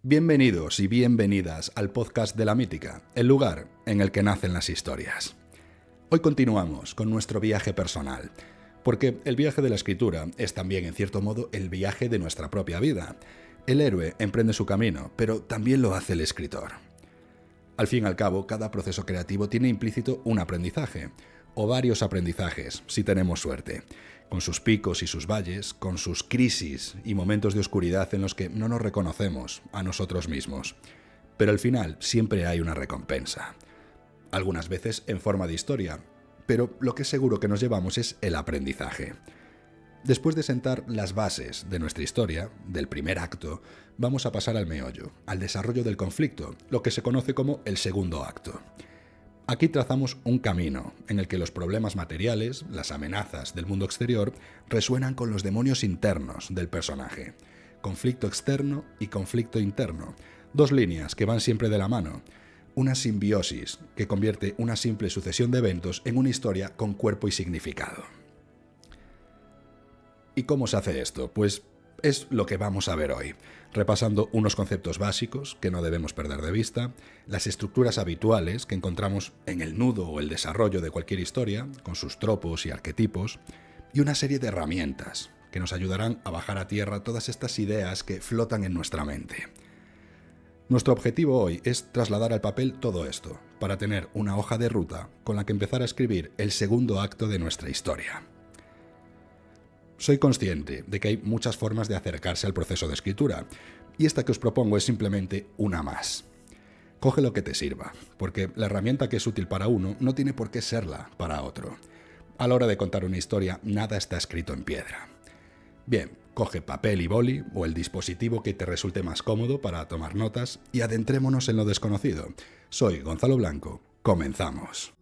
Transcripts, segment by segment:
Bienvenidos y bienvenidas al podcast de la mítica, el lugar en el que nacen las historias. Hoy continuamos con nuestro viaje personal, porque el viaje de la escritura es también, en cierto modo, el viaje de nuestra propia vida. El héroe emprende su camino, pero también lo hace el escritor. Al fin y al cabo, cada proceso creativo tiene implícito un aprendizaje, o varios aprendizajes, si tenemos suerte, con sus picos y sus valles, con sus crisis y momentos de oscuridad en los que no nos reconocemos a nosotros mismos. Pero al final siempre hay una recompensa. Algunas veces en forma de historia, pero lo que es seguro que nos llevamos es el aprendizaje. Después de sentar las bases de nuestra historia, del primer acto, vamos a pasar al meollo, al desarrollo del conflicto, lo que se conoce como el segundo acto. Aquí trazamos un camino en el que los problemas materiales, las amenazas del mundo exterior, resuenan con los demonios internos del personaje. Conflicto externo y conflicto interno, dos líneas que van siempre de la mano. Una simbiosis que convierte una simple sucesión de eventos en una historia con cuerpo y significado. ¿Y cómo se hace esto? Pues es lo que vamos a ver hoy, repasando unos conceptos básicos que no debemos perder de vista, las estructuras habituales que encontramos en el nudo o el desarrollo de cualquier historia, con sus tropos y arquetipos, y una serie de herramientas que nos ayudarán a bajar a tierra todas estas ideas que flotan en nuestra mente. Nuestro objetivo hoy es trasladar al papel todo esto, para tener una hoja de ruta con la que empezar a escribir el segundo acto de nuestra historia. Soy consciente de que hay muchas formas de acercarse al proceso de escritura, y esta que os propongo es simplemente una más. Coge lo que te sirva, porque la herramienta que es útil para uno no tiene por qué serla para otro. A la hora de contar una historia, nada está escrito en piedra. Bien, coge papel y boli, o el dispositivo que te resulte más cómodo para tomar notas, y adentrémonos en lo desconocido. Soy Gonzalo Blanco. Comenzamos.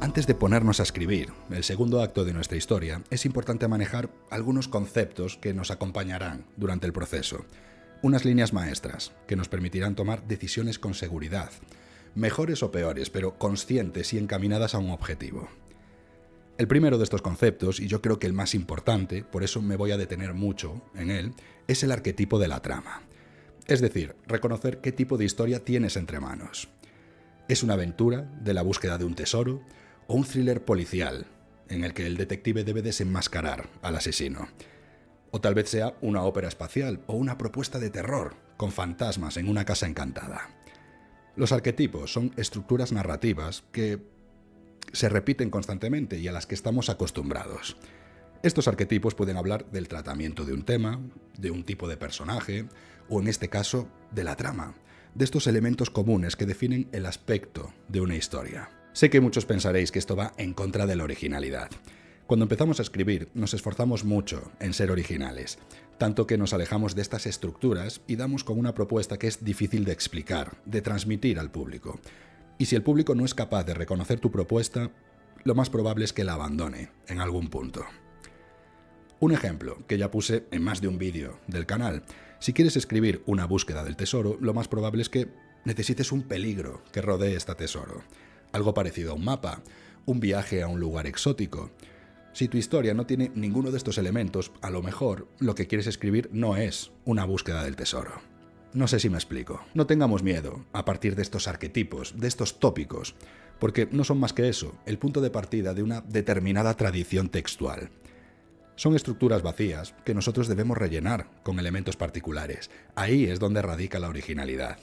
Antes de ponernos a escribir el segundo acto de nuestra historia, es importante manejar algunos conceptos que nos acompañarán durante el proceso. Unas líneas maestras que nos permitirán tomar decisiones con seguridad, mejores o peores, pero conscientes y encaminadas a un objetivo. El primero de estos conceptos, y yo creo que el más importante, por eso me voy a detener mucho en él, es el arquetipo de la trama. Es decir, reconocer qué tipo de historia tienes entre manos. ¿Es una aventura de la búsqueda de un tesoro? ¿O un thriller policial, en el que el detective debe desenmascarar al asesino? O tal vez sea una ópera espacial o una propuesta de terror, con fantasmas en una casa encantada. Los arquetipos son estructuras narrativas que se repiten constantemente y a las que estamos acostumbrados. Estos arquetipos pueden hablar del tratamiento de un tema, de un tipo de personaje, o en este caso, de la trama, de estos elementos comunes que definen el aspecto de una historia. Sé que muchos pensaréis que esto va en contra de la originalidad. Cuando empezamos a escribir, nos esforzamos mucho en ser originales, tanto que nos alejamos de estas estructuras y damos con una propuesta que es difícil de explicar, de transmitir al público. Y si el público no es capaz de reconocer tu propuesta, lo más probable es que la abandone en algún punto. Un ejemplo que ya puse en más de un vídeo del canal. Si quieres escribir una búsqueda del tesoro, lo más probable es que necesites un peligro que rodee este tesoro. Algo parecido a un mapa, un viaje a un lugar exótico. Si tu historia no tiene ninguno de estos elementos, a lo mejor lo que quieres escribir no es una búsqueda del tesoro. No sé si me explico. No tengamos miedo a partir de estos arquetipos, de estos tópicos, porque no son más que eso, el punto de partida de una determinada tradición textual. Son estructuras vacías que nosotros debemos rellenar con elementos particulares. Ahí es donde radica la originalidad.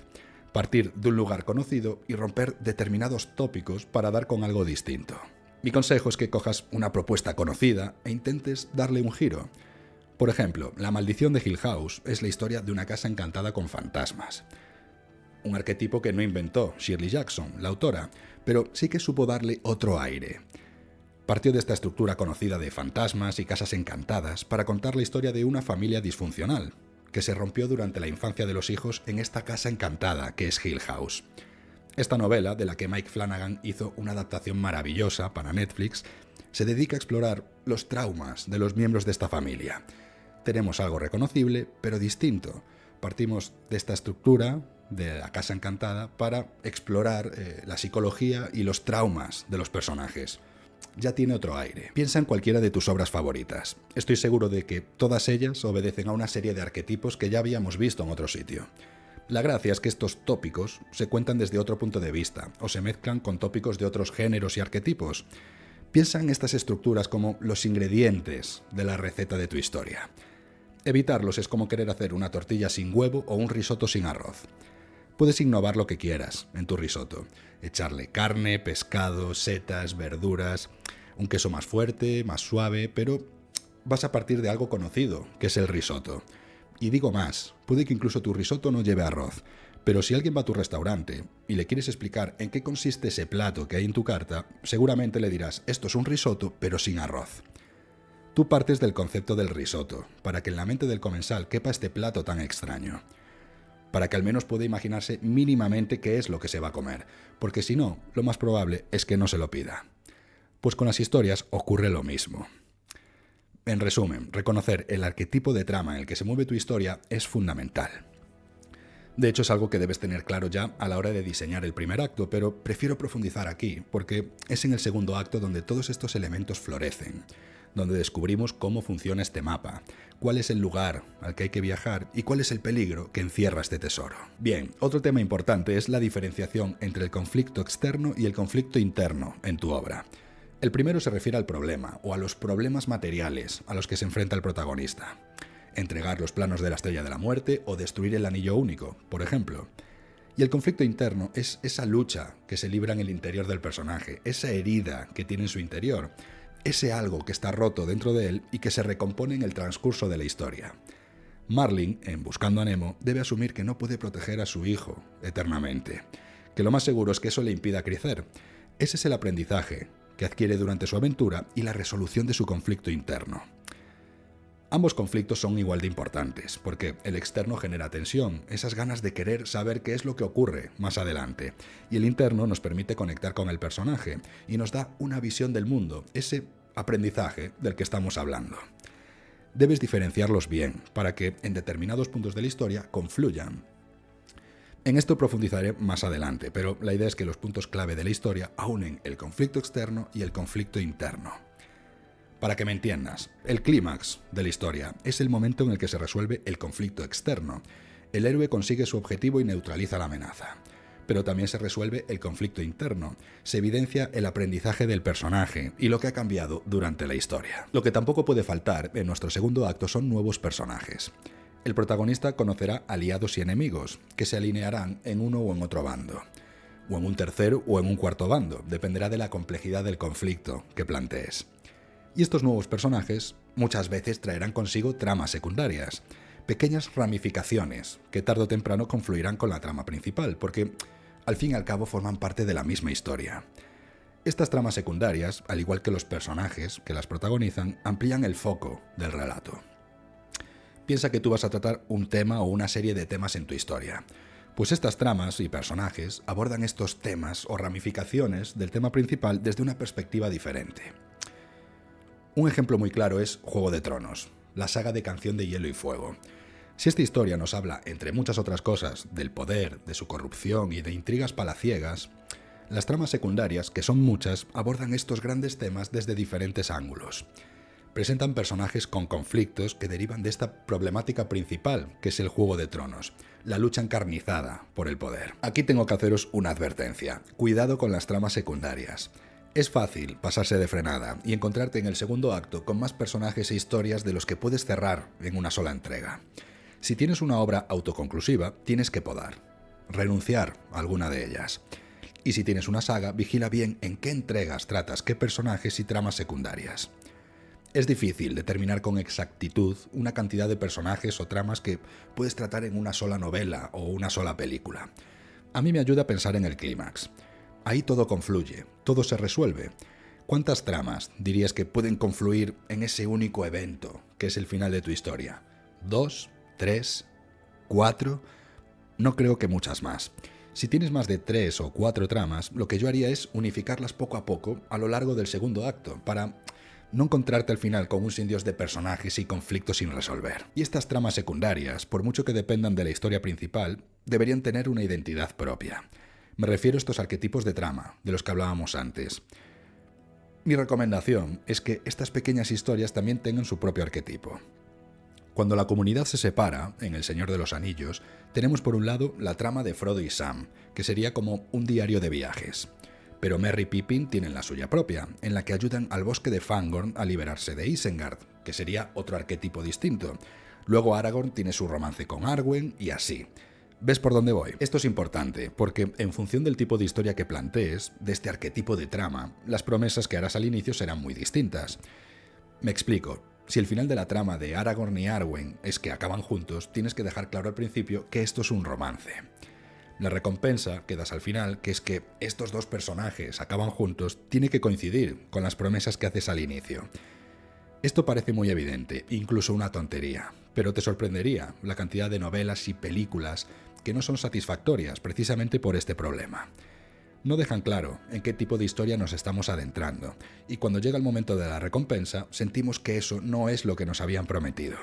Partir de un lugar conocido y romper determinados tópicos para dar con algo distinto. Mi consejo es que cojas una propuesta conocida e intentes darle un giro. Por ejemplo, La maldición de Hill House es la historia de una casa encantada con fantasmas. Un arquetipo que no inventó Shirley Jackson, la autora, pero sí que supo darle otro aire. Partió de esta estructura conocida de fantasmas y casas encantadas para contar la historia de una familia disfuncional, que se rompió durante la infancia de los hijos en esta casa encantada que es Hill House. Esta novela, de la que Mike Flanagan hizo una adaptación maravillosa para Netflix, se dedica a explorar los traumas de los miembros de esta familia. Tenemos algo reconocible, pero distinto. Partimos de esta estructura, de la casa encantada, para explorar la psicología y los traumas de los personajes. ya tiene otro aire. Piensa en cualquiera de tus obras favoritas. Estoy seguro de que todas ellas obedecen a una serie de arquetipos que ya habíamos visto en otro sitio. La gracia es que estos tópicos se cuentan desde otro punto de vista, o se mezclan con tópicos de otros géneros y arquetipos. Piensa en estas estructuras como los ingredientes de la receta de tu historia. Evitarlos es como querer hacer una tortilla sin huevo o un risotto sin arroz. Puedes innovar lo que quieras en tu risotto. Echarle carne, pescado, setas, verduras, un queso más fuerte, más suave, pero vas a partir de algo conocido, que es el risotto. Y digo más, puede que incluso tu risotto no lleve arroz, pero si alguien va a tu restaurante y le quieres explicar en qué consiste ese plato que hay en tu carta, seguramente le dirás, esto es un risotto, pero sin arroz. Tú partes del concepto del risotto, para que en la mente del comensal quepa este plato tan extraño. Para que al menos pueda imaginarse mínimamente qué es lo que se va a comer, porque si no, lo más probable es que no se lo pida. Pues con las historias ocurre lo mismo. En resumen, reconocer el arquetipo de trama en el que se mueve tu historia es fundamental. De hecho, es algo que debes tener claro ya a la hora de diseñar el primer acto, pero prefiero profundizar aquí, porque es en el segundo acto donde todos estos elementos florecen, donde descubrimos cómo funciona este mapa, cuál es el lugar al que hay que viajar y cuál es el peligro que encierra este tesoro. Bien, otro tema importante es la diferenciación entre el conflicto externo y el conflicto interno en tu obra. El primero se refiere al problema, o a los problemas materiales a los que se enfrenta el protagonista. Entregar los planos de la Estrella de la Muerte o destruir el Anillo Único, por ejemplo. Y el conflicto interno es esa lucha que se libra en el interior del personaje, esa herida que tiene en su interior, ese algo que está roto dentro de él y que se recompone en el transcurso de la historia. Marlin, en Buscando a Nemo, debe asumir que no puede proteger a su hijo eternamente, que lo más seguro es que eso le impida crecer. Ese es el aprendizaje que adquiere durante su aventura y la resolución de su conflicto interno. Ambos conflictos son igual de importantes, porque el externo genera tensión, esas ganas de querer saber qué es lo que ocurre más adelante, y el interno nos permite conectar con el personaje y nos da una visión del mundo, ese aprendizaje del que estamos hablando. Debes diferenciarlos bien para que en determinados puntos de la historia confluyan. En esto profundizaré más adelante, pero la idea es que los puntos clave de la historia aunen el conflicto externo y el conflicto interno. Para que me entiendas, el clímax de la historia es el momento en el que se resuelve el conflicto externo. El héroe consigue su objetivo y neutraliza la amenaza. Pero también se resuelve el conflicto interno. Se evidencia el aprendizaje del personaje y lo que ha cambiado durante la historia. Lo que tampoco puede faltar en nuestro segundo acto son nuevos personajes. El protagonista conocerá aliados y enemigos, que se alinearán en uno o en otro bando, o en un tercer o en un cuarto bando, dependerá de la complejidad del conflicto que plantees. Y estos nuevos personajes muchas veces traerán consigo tramas secundarias, pequeñas ramificaciones que tarde o temprano confluirán con la trama principal, porque al fin y al cabo forman parte de la misma historia. Estas tramas secundarias, al igual que los personajes que las protagonizan, amplían el foco del relato. Piensa que tú vas a tratar un tema o una serie de temas en tu historia. Pues estas tramas y personajes abordan estos temas o ramificaciones del tema principal desde una perspectiva diferente. Un ejemplo muy claro es Juego de Tronos, la saga de Canción de Hielo y Fuego. Si esta historia nos habla, entre muchas otras cosas, del poder, de su corrupción y de intrigas palaciegas, las tramas secundarias, que son muchas, abordan estos grandes temas desde diferentes ángulos. Presentan personajes con conflictos que derivan de esta problemática principal, que es el Juego de Tronos, la lucha encarnizada por el poder. Aquí tengo que haceros una advertencia. Cuidado con las tramas secundarias. Es fácil pasarse de frenada y encontrarte en el segundo acto con más personajes e historias de los que puedes cerrar en una sola entrega. Si tienes una obra autoconclusiva, tienes que podar, renunciar a alguna de ellas. Y si tienes una saga, vigila bien en qué entregas tratas qué personajes y tramas secundarias. Es difícil determinar con exactitud una cantidad de personajes o tramas que puedes tratar en una sola novela o una sola película. A mí me ayuda a pensar en el clímax. Ahí todo confluye, todo se resuelve. ¿Cuántas tramas dirías que pueden confluir en ese único evento que es el final de tu historia? ¿2? ¿3? ¿4? No creo que muchas más. Si tienes más de 3 o 4 tramas, lo que yo haría es unificarlas poco a poco a lo largo del segundo acto, para no encontrarte al final con un sindiós de personajes y conflictos sin resolver. Y estas tramas secundarias, por mucho que dependan de la historia principal, deberían tener una identidad propia. Me refiero a estos arquetipos de trama, de los que hablábamos antes. Mi recomendación es que estas pequeñas historias también tengan su propio arquetipo. Cuando la comunidad se separa, en El Señor de los Anillos, tenemos por un lado la trama de Frodo y Sam, que sería como un diario de viajes. Pero Merry y Pippin tienen la suya propia, en la que ayudan al bosque de Fangorn a liberarse de Isengard, que sería otro arquetipo distinto. Luego Aragorn tiene su romance con Arwen y así. ¿Ves por dónde voy? Esto es importante, porque en función del tipo de historia que plantees, de este arquetipo de trama, las promesas que harás al inicio serán muy distintas. Me explico. Si el final de la trama de Aragorn y Arwen es que acaban juntos, tienes que dejar claro al principio que esto es un romance. La recompensa que das al final, que es que estos dos personajes acaban juntos, tiene que coincidir con las promesas que haces al inicio. Esto parece muy evidente, incluso una tontería, pero te sorprendería la cantidad de novelas y películas que no son satisfactorias precisamente por este problema. No dejan claro en qué tipo de historia nos estamos adentrando, y cuando llega el momento de la recompensa, sentimos que eso no es lo que nos habían prometido.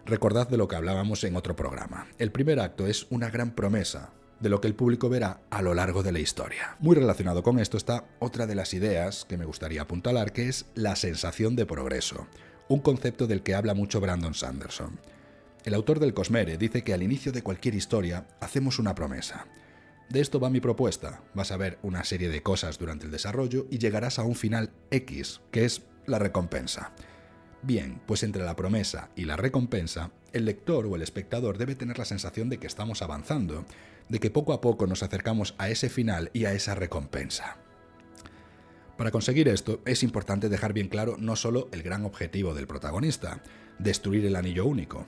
Recordad de lo que hablábamos en otro programa. El primer acto es una gran promesa de lo que el público verá a lo largo de la historia. Muy relacionado con esto está otra de las ideas que me gustaría apuntalar, que es la sensación de progreso, un concepto del que habla mucho Brandon Sanderson. El autor del Cosmere dice que al inicio de cualquier historia hacemos una promesa. De esto va mi propuesta. Vas a ver una serie de cosas durante el desarrollo y llegarás a un final X, que es la recompensa. Bien, pues entre la promesa y la recompensa, el lector o el espectador debe tener la sensación de que estamos avanzando, de que poco a poco nos acercamos a ese final y a esa recompensa. Para conseguir esto, es importante dejar bien claro no solo el gran objetivo del protagonista, destruir el anillo único,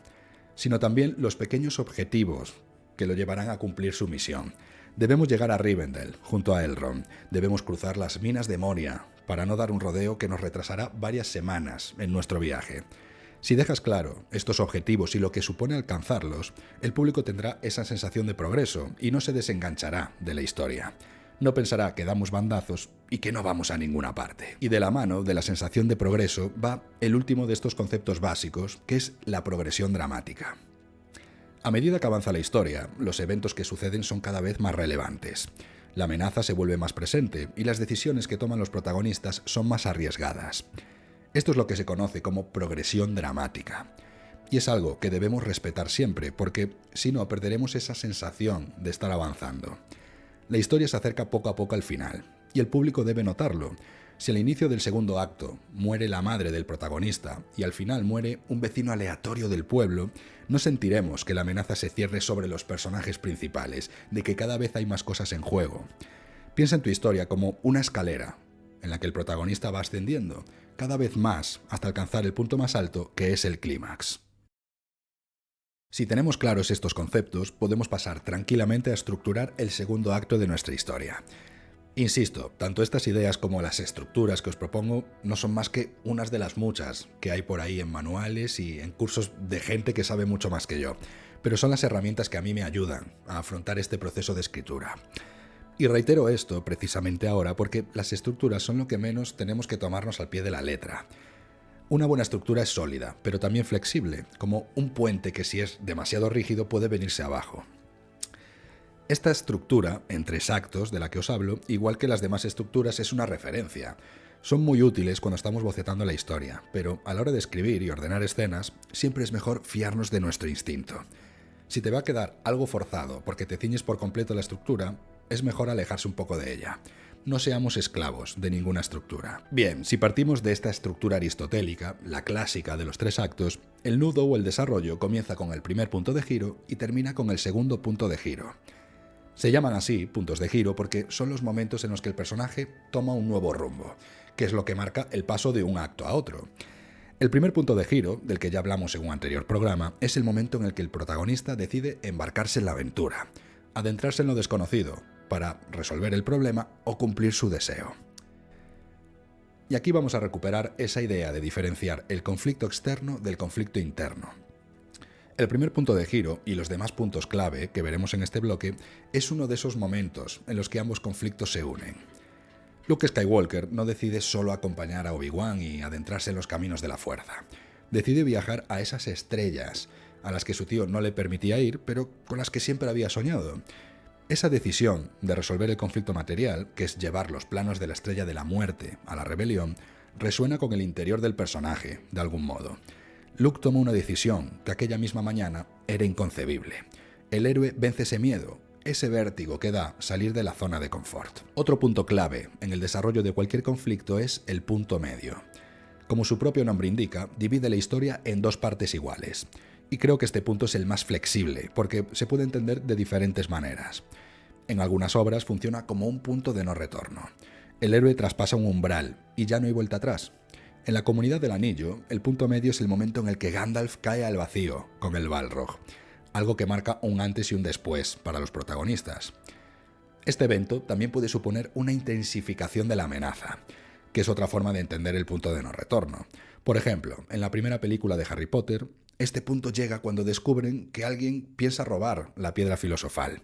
sino también los pequeños objetivos que lo llevarán a cumplir su misión. Debemos llegar a Rivendell, junto a Elrond. Debemos cruzar las minas de Moria, para no dar un rodeo que nos retrasará varias semanas en nuestro viaje. Si dejas claro estos objetivos y lo que supone alcanzarlos, el público tendrá esa sensación de progreso y no se desenganchará de la historia. No pensará que damos bandazos y que no vamos a ninguna parte. Y de la mano de la sensación de progreso va el último de estos conceptos básicos, que es la progresión dramática. A medida que avanza la historia, los eventos que suceden son cada vez más relevantes. La amenaza se vuelve más presente y las decisiones que toman los protagonistas son más arriesgadas. Esto es lo que se conoce como progresión dramática. Y es algo que debemos respetar siempre, porque si no perderemos esa sensación de estar avanzando. La historia se acerca poco a poco al final, y el público debe notarlo. Si al inicio del segundo acto muere la madre del protagonista y al final muere un vecino aleatorio del pueblo, no sentiremos que la amenaza se cierre sobre los personajes principales, de que cada vez hay más cosas en juego. Piensa en tu historia como una escalera, en la que el protagonista va ascendiendo, cada vez más hasta alcanzar el punto más alto, que es el clímax. Si tenemos claros estos conceptos, podemos pasar tranquilamente a estructurar el segundo acto de nuestra historia. Insisto, tanto estas ideas como las estructuras que os propongo no son más que unas de las muchas que hay por ahí en manuales y en cursos de gente que sabe mucho más que yo, pero son las herramientas que a mí me ayudan a afrontar este proceso de escritura. Y reitero esto precisamente ahora porque las estructuras son lo que menos tenemos que tomarnos al pie de la letra. Una buena estructura es sólida, pero también flexible, como un puente que si es demasiado rígido puede venirse abajo. Esta estructura, en 3 actos de la que os hablo, igual que las demás estructuras, es una referencia. Son muy útiles cuando estamos bocetando la historia, pero a la hora de escribir y ordenar escenas, siempre es mejor fiarnos de nuestro instinto. Si te va a quedar algo forzado porque te ciñes por completo a la estructura, es mejor alejarse un poco de ella. No seamos esclavos de ninguna estructura. Bien, si partimos de esta estructura aristotélica, la clásica de los 3 actos, el nudo o el desarrollo comienza con el primer punto de giro y termina con el segundo punto de giro. Se llaman así puntos de giro porque son los momentos en los que el personaje toma un nuevo rumbo, que es lo que marca el paso de un acto a otro. El primer punto de giro, del que ya hablamos en un anterior programa, es el momento en el que el protagonista decide embarcarse en la aventura, adentrarse en lo desconocido, para resolver el problema o cumplir su deseo. Y aquí vamos a recuperar esa idea de diferenciar el conflicto externo del conflicto interno. El primer punto de giro y los demás puntos clave que veremos en este bloque es uno de esos momentos en los que ambos conflictos se unen. Luke Skywalker no decide solo acompañar a Obi-Wan y adentrarse en los caminos de la fuerza. Decide viajar a esas estrellas a las que su tío no le permitía ir, pero con las que siempre había soñado. Esa decisión de resolver el conflicto material, que es llevar los planos de la Estrella de la Muerte a la rebelión, resuena con el interior del personaje, de algún modo. Luke toma una decisión que aquella misma mañana era inconcebible. El héroe vence ese miedo, ese vértigo que da salir de la zona de confort. Otro punto clave en el desarrollo de cualquier conflicto es el punto medio. Como su propio nombre indica, divide la historia en dos partes iguales. Y creo que este punto es el más flexible, porque se puede entender de diferentes maneras. En algunas obras funciona como un punto de no retorno. El héroe traspasa un umbral y ya no hay vuelta atrás. En la Comunidad del Anillo, el punto medio es el momento en el que Gandalf cae al vacío con el Balrog, algo que marca un antes y un después para los protagonistas. Este evento también puede suponer una intensificación de la amenaza, que es otra forma de entender el punto de no retorno. Por ejemplo, en la primera película de Harry Potter, este punto llega cuando descubren que alguien piensa robar la piedra filosofal.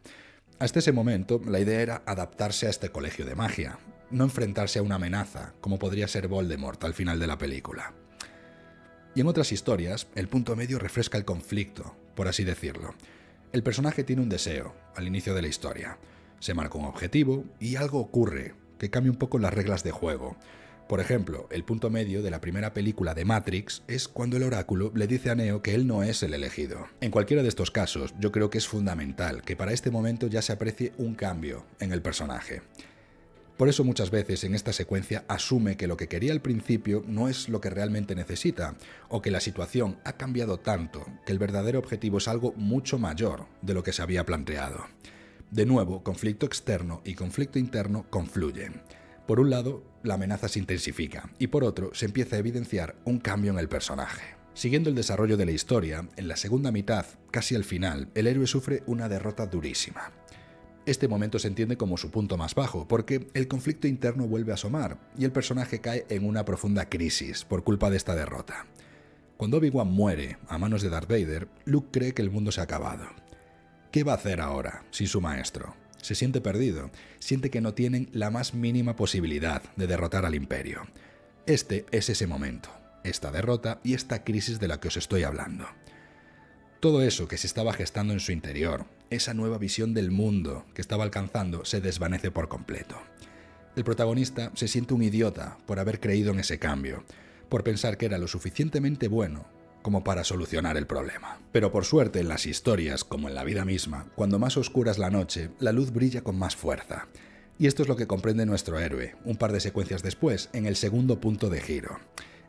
Hasta ese momento, la idea era adaptarse a este colegio de magia, no enfrentarse a una amenaza, como podría ser Voldemort al final de la película. Y en otras historias, el punto medio refresca el conflicto, por así decirlo. El personaje tiene un deseo al inicio de la historia, se marca un objetivo y algo ocurre que cambia un poco las reglas de juego. Por ejemplo, el punto medio de la primera película de Matrix es cuando el oráculo le dice a Neo que él no es el elegido. En cualquiera de estos casos, yo creo que es fundamental que para este momento ya se aprecie un cambio en el personaje. Por eso muchas veces en esta secuencia asume que lo que quería al principio no es lo que realmente necesita, o que la situación ha cambiado tanto que el verdadero objetivo es algo mucho mayor de lo que se había planteado. De nuevo, conflicto externo y conflicto interno confluyen. Por un lado, la amenaza se intensifica, y por otro, se empieza a evidenciar un cambio en el personaje. Siguiendo el desarrollo de la historia, en la segunda mitad, casi al final, el héroe sufre una derrota durísima. Este momento se entiende como su punto más bajo, porque el conflicto interno vuelve a asomar y el personaje cae en una profunda crisis por culpa de esta derrota. Cuando Obi-Wan muere a manos de Darth Vader, Luke cree que el mundo se ha acabado. ¿Qué va a hacer ahora sin su maestro? Se siente perdido, siente que no tienen la más mínima posibilidad de derrotar al Imperio. Este es ese momento, esta derrota y esta crisis de la que os estoy hablando. Todo eso que se estaba gestando en su interior, esa nueva visión del mundo que estaba alcanzando, se desvanece por completo. El protagonista se siente un idiota por haber creído en ese cambio, por pensar que era lo suficientemente bueno como para solucionar el problema. Pero por suerte en las historias, como en la vida misma, cuando más oscura es la noche, la luz brilla con más fuerza. Y esto es lo que comprende nuestro héroe, un par de secuencias después, en el segundo punto de giro.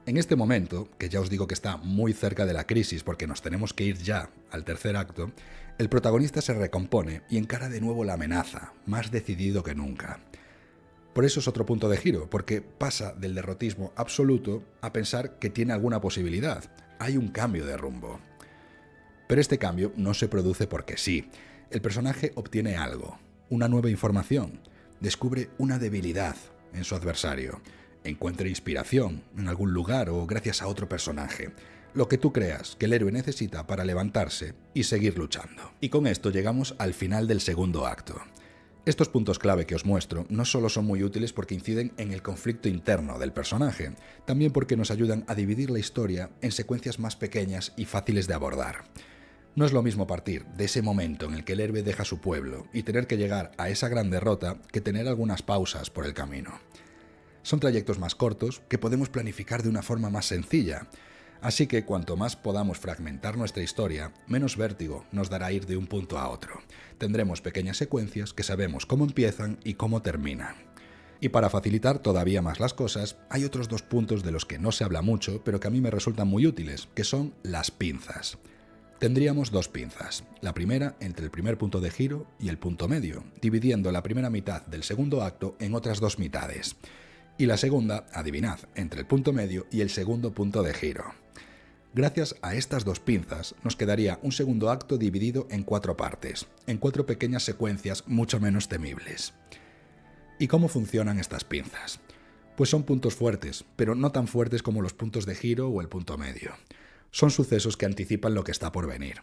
En este momento, que ya os digo que está muy cerca de la crisis porque nos tenemos que ir ya al tercer acto, el protagonista se recompone y encara de nuevo la amenaza, más decidido que nunca. Por eso es otro punto de giro, porque pasa del derrotismo absoluto a pensar que tiene alguna posibilidad. Hay un cambio de rumbo. Pero este cambio no se produce porque sí. El personaje obtiene algo, una nueva información, descubre una debilidad en su adversario, encuentra inspiración en algún lugar o gracias a otro personaje, lo que tú creas que el héroe necesita para levantarse y seguir luchando. Y con esto llegamos al final del segundo acto. Estos puntos clave que os muestro no solo son muy útiles porque inciden en el conflicto interno del personaje, también porque nos ayudan a dividir la historia en secuencias más pequeñas y fáciles de abordar. No es lo mismo partir de ese momento en el que el héroe deja su pueblo y tener que llegar a esa gran derrota que tener algunas pausas por el camino. Son trayectos más cortos que podemos planificar de una forma más sencilla, así que cuanto más podamos fragmentar nuestra historia, menos vértigo nos dará ir de un punto a otro. Tendremos pequeñas secuencias que sabemos cómo empiezan y cómo terminan. Y para facilitar todavía más las cosas, hay otros dos puntos de los que no se habla mucho, pero que a mí me resultan muy útiles, que son las pinzas. Tendríamos dos pinzas, la primera entre el primer punto de giro y el punto medio, dividiendo la primera mitad del segundo acto en otras dos mitades. Y la segunda, adivinad, entre el punto medio y el segundo punto de giro. Gracias a estas dos pinzas nos quedaría un segundo acto dividido en 4 partes, en 4 pequeñas secuencias mucho menos temibles. ¿Y cómo funcionan estas pinzas? Pues son puntos fuertes, pero no tan fuertes como los puntos de giro o el punto medio. Son sucesos que anticipan lo que está por venir.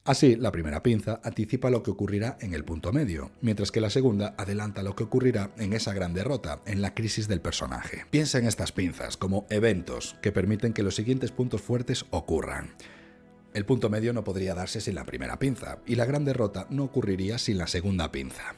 Así, la primera pinza anticipa lo que ocurrirá en el punto medio, mientras que la segunda adelanta lo que ocurrirá en esa gran derrota, en la crisis del personaje. Piensa en estas pinzas como eventos que permiten que los siguientes puntos fuertes ocurran. El punto medio no podría darse sin la primera pinza, y la gran derrota no ocurriría sin la segunda pinza.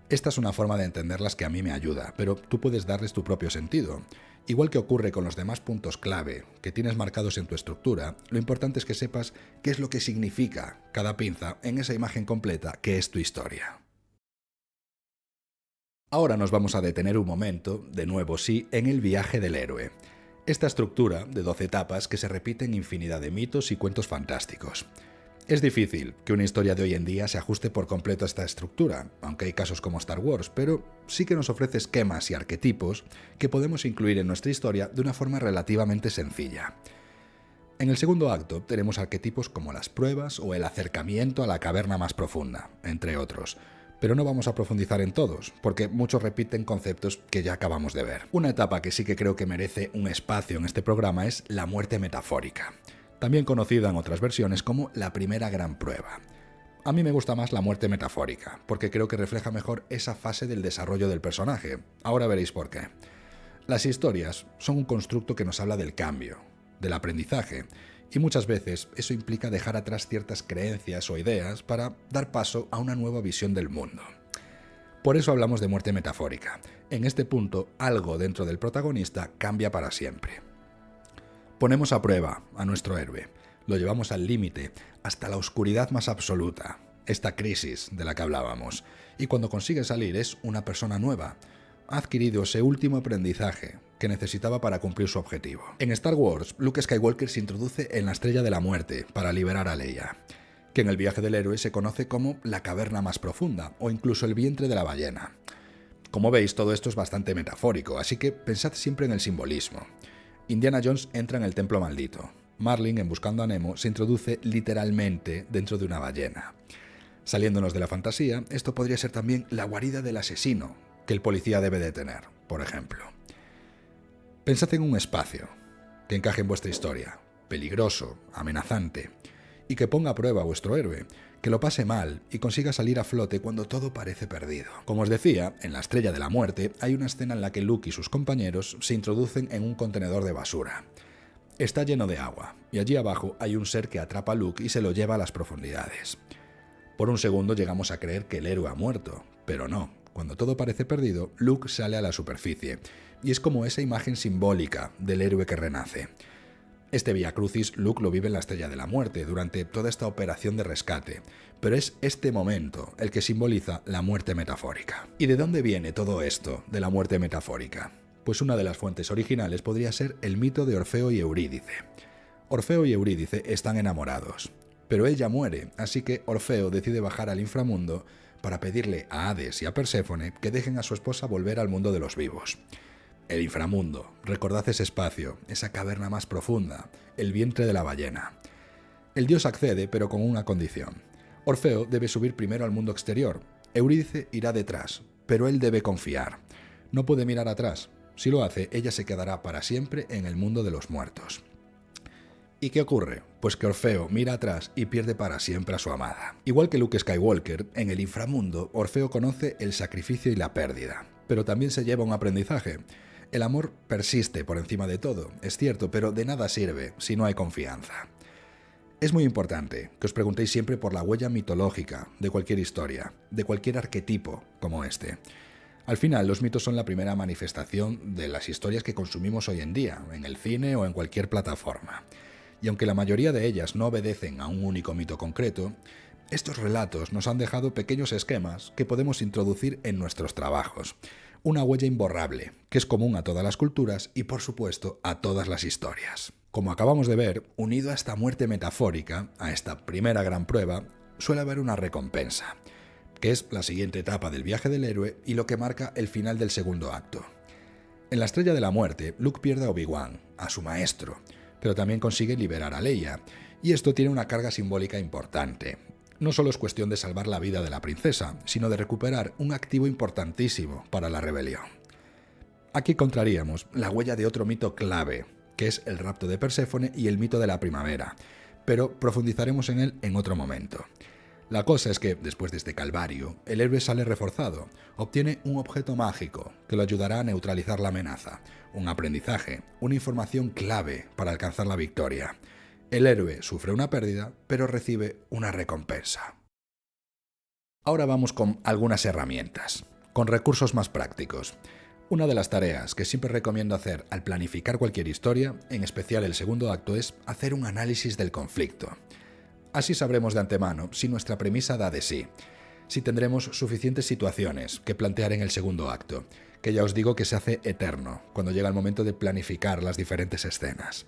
Esta es una forma de entenderlas que a mí me ayuda, pero tú puedes darles tu propio sentido. Igual que ocurre con los demás puntos clave que tienes marcados en tu estructura, lo importante es que sepas qué es lo que significa cada pinza en esa imagen completa que es tu historia. Ahora nos vamos a detener un momento, de nuevo sí, en el viaje del héroe. Esta estructura de 12 etapas que se repite en infinidad de mitos y cuentos fantásticos. Es difícil que una historia de hoy en día se ajuste por completo a esta estructura, aunque hay casos como Star Wars, pero sí que nos ofrece esquemas y arquetipos que podemos incluir en nuestra historia de una forma relativamente sencilla. En el segundo acto tenemos arquetipos como las pruebas o el acercamiento a la caverna más profunda, entre otros. Pero no vamos a profundizar en todos, porque muchos repiten conceptos que ya acabamos de ver. Una etapa que sí que creo que merece un espacio en este programa es la muerte metafórica, también conocida en otras versiones como la primera gran prueba. A mí me gusta más la muerte metafórica, porque creo que refleja mejor esa fase del desarrollo del personaje. Ahora veréis por qué. Las historias son un constructo que nos habla del cambio, del aprendizaje, y muchas veces eso implica dejar atrás ciertas creencias o ideas para dar paso a una nueva visión del mundo. Por eso hablamos de muerte metafórica. En este punto, algo dentro del protagonista cambia para siempre. Ponemos a prueba a nuestro héroe, lo llevamos al límite, hasta la oscuridad más absoluta, esta crisis de la que hablábamos, y cuando consigue salir es una persona nueva. Ha adquirido ese último aprendizaje que necesitaba para cumplir su objetivo. En Star Wars, Luke Skywalker se introduce en la Estrella de la Muerte para liberar a Leia, que en el viaje del héroe se conoce como la caverna más profunda o incluso el vientre de la ballena. Como veis, todo esto es bastante metafórico, así que pensad siempre en el simbolismo. Indiana Jones entra en el templo maldito. Marlin, en Buscando a Nemo, se introduce literalmente dentro de una ballena. Saliéndonos de la fantasía, esto podría ser también la guarida del asesino que el policía debe de tener, por ejemplo. Pensad en un espacio que encaje en vuestra historia, peligroso, amenazante, y que ponga a prueba a vuestro héroe, que lo pase mal y consiga salir a flote cuando todo parece perdido. Como os decía, en la Estrella de la Muerte hay una escena en la que Luke y sus compañeros se introducen en un contenedor de basura. Está lleno de agua, y allí abajo hay un ser que atrapa a Luke y se lo lleva a las profundidades. Por un segundo llegamos a creer que el héroe ha muerto, pero no. Cuando todo parece perdido, Luke sale a la superficie, y es como esa imagen simbólica del héroe que renace. Este Vía Crucis Luke lo vive en la Estrella de la Muerte durante toda esta operación de rescate, pero es este momento el que simboliza la muerte metafórica. ¿Y de dónde viene todo esto de la muerte metafórica? Pues una de las fuentes originales podría ser el mito de Orfeo y Eurídice. Orfeo y Eurídice están enamorados, pero ella muere, así que Orfeo decide bajar al inframundo para pedirle a Hades y a Perséfone que dejen a su esposa volver al mundo de los vivos. El inframundo, recordad ese espacio, esa caverna más profunda, el vientre de la ballena. El dios accede, pero con una condición. Orfeo debe subir primero al mundo exterior. Eurídice irá detrás, pero él debe confiar. No puede mirar atrás. Si lo hace, ella se quedará para siempre en el mundo de los muertos. ¿Y qué ocurre? Pues que Orfeo mira atrás y pierde para siempre a su amada. Igual que Luke Skywalker, en el inframundo, Orfeo conoce el sacrificio y la pérdida, pero también se lleva un aprendizaje. El amor persiste por encima de todo, es cierto, pero de nada sirve si no hay confianza. Es muy importante que os preguntéis siempre por la huella mitológica de cualquier historia, de cualquier arquetipo como este. Al final, los mitos son la primera manifestación de las historias que consumimos hoy en día, en el cine o en cualquier plataforma. Y aunque la mayoría de ellas no obedecen a un único mito concreto, estos relatos nos han dejado pequeños esquemas que podemos introducir en nuestros trabajos. Una huella imborrable, que es común a todas las culturas y, por supuesto, a todas las historias. Como acabamos de ver, unido a esta muerte metafórica, a esta primera gran prueba, suele haber una recompensa, que es la siguiente etapa del viaje del héroe y lo que marca el final del segundo acto. En la Estrella de la Muerte, Luke pierde a Obi-Wan, a su maestro, pero también consigue liberar a Leia, y esto tiene una carga simbólica importante. No solo es cuestión de salvar la vida de la princesa, sino de recuperar un activo importantísimo para la rebelión. Aquí encontraríamos la huella de otro mito clave, que es el rapto de Perséfone y el mito de la primavera, pero profundizaremos en él en otro momento. La cosa es que, después de este calvario, el héroe sale reforzado, obtiene un objeto mágico que lo ayudará a neutralizar la amenaza, un aprendizaje, una información clave para alcanzar la victoria. El héroe sufre una pérdida, pero recibe una recompensa. Ahora vamos con algunas herramientas, con recursos más prácticos. Una de las tareas que siempre recomiendo hacer al planificar cualquier historia, en especial el segundo acto, es hacer un análisis del conflicto. Así sabremos de antemano si nuestra premisa da de sí, si tendremos suficientes situaciones que plantear en el segundo acto, que ya os digo que se hace eterno cuando llega el momento de planificar las diferentes escenas.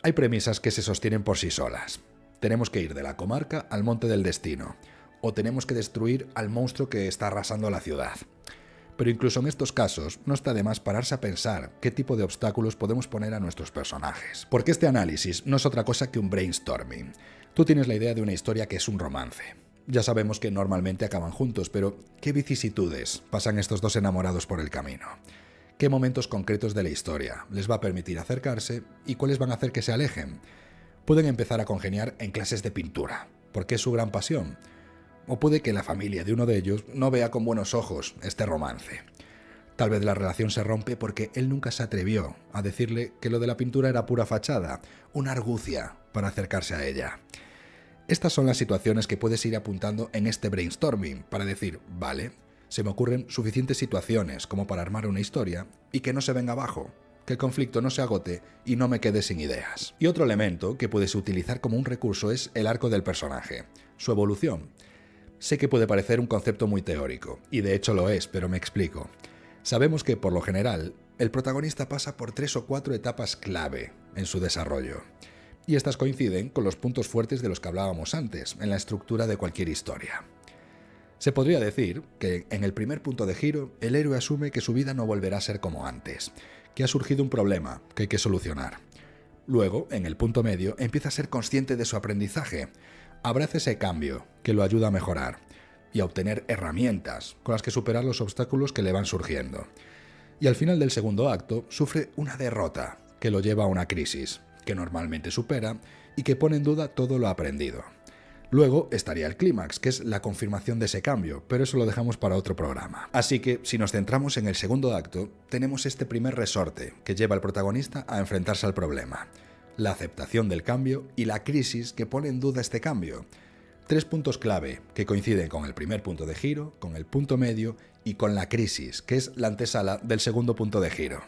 Hay premisas que se sostienen por sí solas. Tenemos que ir de la comarca al monte del destino, o tenemos que destruir al monstruo que está arrasando la ciudad. Pero incluso en estos casos no está de más pararse a pensar qué tipo de obstáculos podemos poner a nuestros personajes. Porque este análisis no es otra cosa que un brainstorming. Tú tienes la idea de una historia que es un romance. Ya sabemos que normalmente acaban juntos, pero ¿qué vicisitudes pasan estos dos enamorados por el camino? ¿Qué momentos concretos de la historia les va a permitir acercarse y cuáles van a hacer que se alejen? Pueden empezar a congeniar en clases de pintura, porque es su gran pasión. O puede que la familia de uno de ellos no vea con buenos ojos este romance. Tal vez la relación se rompe porque él nunca se atrevió a decirle que lo de la pintura era pura fachada, una argucia para acercarse a ella. Estas son las situaciones que puedes ir apuntando en este brainstorming para decir, vale, se me ocurren suficientes situaciones como para armar una historia y que no se venga abajo, que el conflicto no se agote y no me quede sin ideas. Y otro elemento que puedes utilizar como un recurso es el arco del personaje, su evolución. Sé que puede parecer un concepto muy teórico, y de hecho lo es, pero me explico. Sabemos que, por lo general, el protagonista pasa por 3 o 4 etapas clave en su desarrollo, y estas coinciden con los puntos fuertes de los que hablábamos antes, en la estructura de cualquier historia. Se podría decir que, en el primer punto de giro, el héroe asume que su vida no volverá a ser como antes, que ha surgido un problema que hay que solucionar. Luego, en el punto medio, empieza a ser consciente de su aprendizaje, abraza ese cambio que lo ayuda a mejorar y a obtener herramientas con las que superar los obstáculos que le van surgiendo. Y al final del segundo acto sufre una derrota que lo lleva a una crisis, que normalmente supera y que pone en duda todo lo aprendido. Luego estaría el clímax, que es la confirmación de ese cambio, pero eso lo dejamos para otro programa. Así que, si nos centramos en el segundo acto, tenemos este primer resorte que lleva al protagonista a enfrentarse al problema: la aceptación del cambio y la crisis que pone en duda este cambio. 3 puntos clave que coinciden con el primer punto de giro, con el punto medio y con la crisis, que es la antesala del segundo punto de giro.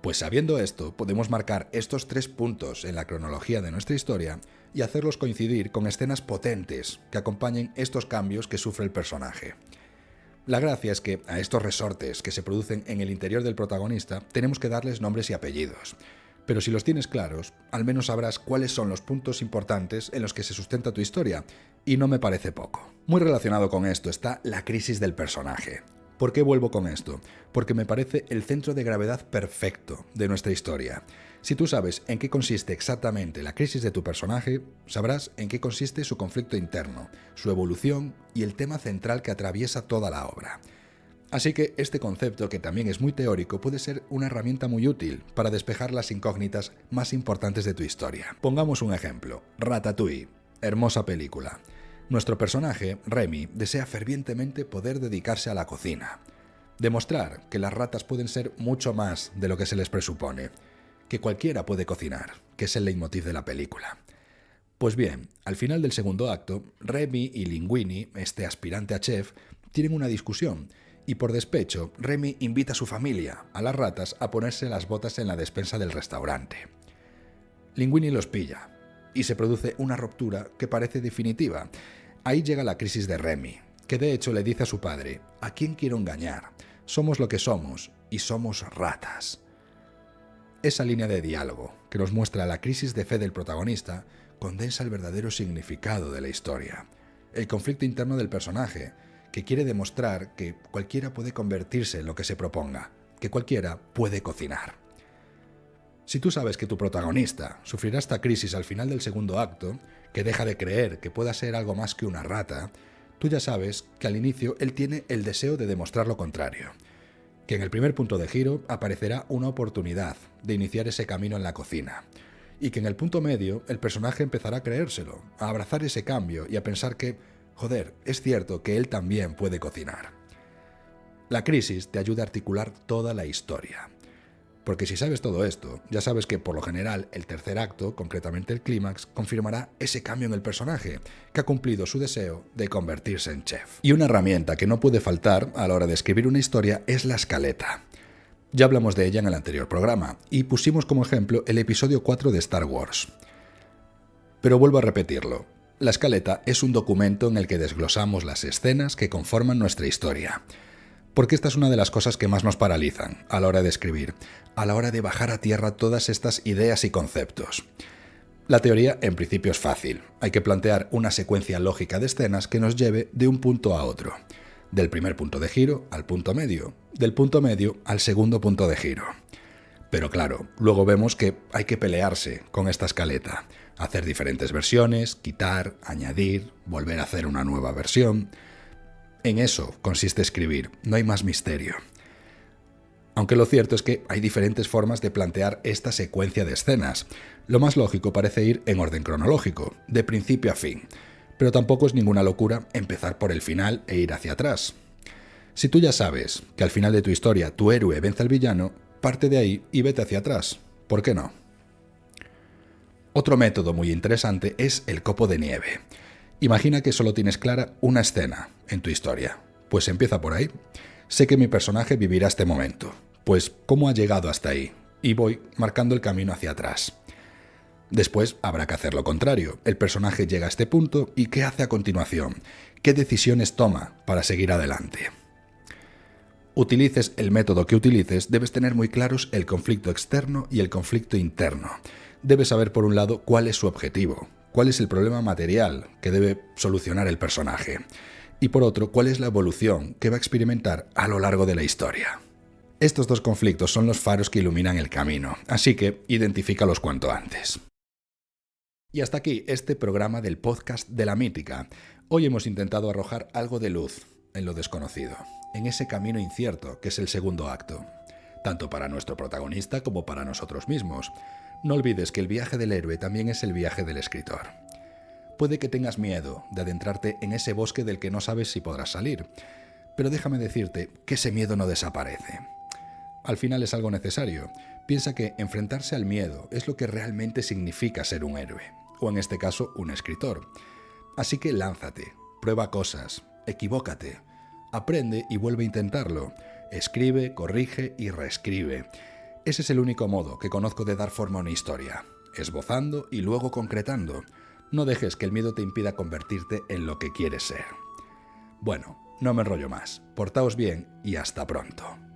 Pues sabiendo esto, podemos marcar estos 3 puntos en la cronología de nuestra historia y hacerlos coincidir con escenas potentes que acompañen estos cambios que sufre el personaje. La gracia es que a estos resortes que se producen en el interior del protagonista tenemos que darles nombres y apellidos. Pero si los tienes claros, al menos sabrás cuáles son los puntos importantes en los que se sustenta tu historia, y no me parece poco. Muy relacionado con esto está la crisis del personaje. ¿Por qué vuelvo con esto? Porque me parece el centro de gravedad perfecto de nuestra historia. Si tú sabes en qué consiste exactamente la crisis de tu personaje, sabrás en qué consiste su conflicto interno, su evolución y el tema central que atraviesa toda la obra. Así que este concepto, que también es muy teórico, puede ser una herramienta muy útil para despejar las incógnitas más importantes de tu historia. Pongamos un ejemplo: Ratatouille, hermosa película. Nuestro personaje, Remy, desea fervientemente poder dedicarse a la cocina, demostrar que las ratas pueden ser mucho más de lo que se les presupone, que cualquiera puede cocinar, que es el leitmotiv de la película. Pues bien, al final del segundo acto, Remy y Linguini, este aspirante a chef, tienen una discusión, y por despecho, Remy invita a su familia, a las ratas, a ponerse las botas en la despensa del restaurante. Linguini los pilla, y se produce una ruptura que parece definitiva. Ahí llega la crisis de Remy, que de hecho le dice a su padre: ¿a quién quiero engañar? Somos lo que somos, y somos ratas. Esa línea de diálogo, que nos muestra la crisis de fe del protagonista, condensa el verdadero significado de la historia, el conflicto interno del personaje, que quiere demostrar que cualquiera puede convertirse en lo que se proponga, que cualquiera puede cocinar. Si tú sabes que tu protagonista sufrirá esta crisis al final del segundo acto, que deja de creer que pueda ser algo más que una rata, tú ya sabes que al inicio él tiene el deseo de demostrar lo contrario, que en el primer punto de giro aparecerá una oportunidad de iniciar ese camino en la cocina, y que en el punto medio el personaje empezará a creérselo, a abrazar ese cambio y a pensar que, joder, es cierto que él también puede cocinar. La crisis te ayuda a articular toda la historia. Porque si sabes todo esto, ya sabes que por lo general el tercer acto, concretamente el clímax, confirmará ese cambio en el personaje, que ha cumplido su deseo de convertirse en chef. Y una herramienta que no puede faltar a la hora de escribir una historia es la escaleta. Ya hablamos de ella en el anterior programa, y pusimos como ejemplo el episodio 4 de Star Wars. Pero vuelvo a repetirlo. La escaleta es un documento en el que desglosamos las escenas que conforman nuestra historia. Porque esta es una de las cosas que más nos paralizan a la hora de escribir, a la hora de bajar a tierra todas estas ideas y conceptos. La teoría en principio es fácil. Hay que plantear una secuencia lógica de escenas que nos lleve de un punto a otro. Del primer punto de giro al punto medio, del punto medio al segundo punto de giro. Pero claro, luego vemos que hay que pelearse con esta escaleta, hacer diferentes versiones, quitar, añadir, volver a hacer una nueva versión. En eso consiste escribir, no hay más misterio. Aunque lo cierto es que hay diferentes formas de plantear esta secuencia de escenas. Lo más lógico parece ir en orden cronológico, de principio a fin, pero tampoco es ninguna locura empezar por el final e ir hacia atrás. Si tú ya sabes que al final de tu historia tu héroe vence al villano, parte de ahí y vete hacia atrás. ¿Por qué no? Otro método muy interesante es el copo de nieve. Imagina que solo tienes clara una escena en tu historia. Pues empieza por ahí. Sé que mi personaje vivirá este momento. Pues, ¿cómo ha llegado hasta ahí? Y voy marcando el camino hacia atrás. Después habrá que hacer lo contrario. El personaje llega a este punto y ¿qué hace a continuación? ¿Qué decisiones toma para seguir adelante? Utilices el método que utilices, debes tener muy claros el conflicto externo y el conflicto interno. Debes saber, por un lado, cuál es su objetivo, cuál es el problema material que debe solucionar el personaje, y por otro, cuál es la evolución que va a experimentar a lo largo de la historia. Estos dos conflictos son los faros que iluminan el camino, así que identifícalos cuanto antes. Y hasta aquí este programa del podcast de la mítica. Hoy hemos intentado arrojar algo de luz en lo desconocido, en ese camino incierto que es el segundo acto, tanto para nuestro protagonista como para nosotros mismos. No olvides que el viaje del héroe también es el viaje del escritor. Puede que tengas miedo de adentrarte en ese bosque del que no sabes si podrás salir, pero déjame decirte que ese miedo no desaparece. Al final es algo necesario. Piensa que enfrentarse al miedo es lo que realmente significa ser un héroe, o en este caso, un escritor. Así que lánzate, prueba cosas, equivócate, aprende y vuelve a intentarlo. Escribe, corrige y reescribe. Ese es el único modo que conozco de dar forma a una historia, esbozando y luego concretando. No dejes que el miedo te impida convertirte en lo que quieres ser. Bueno, no me enrollo más. Portaos bien y hasta pronto.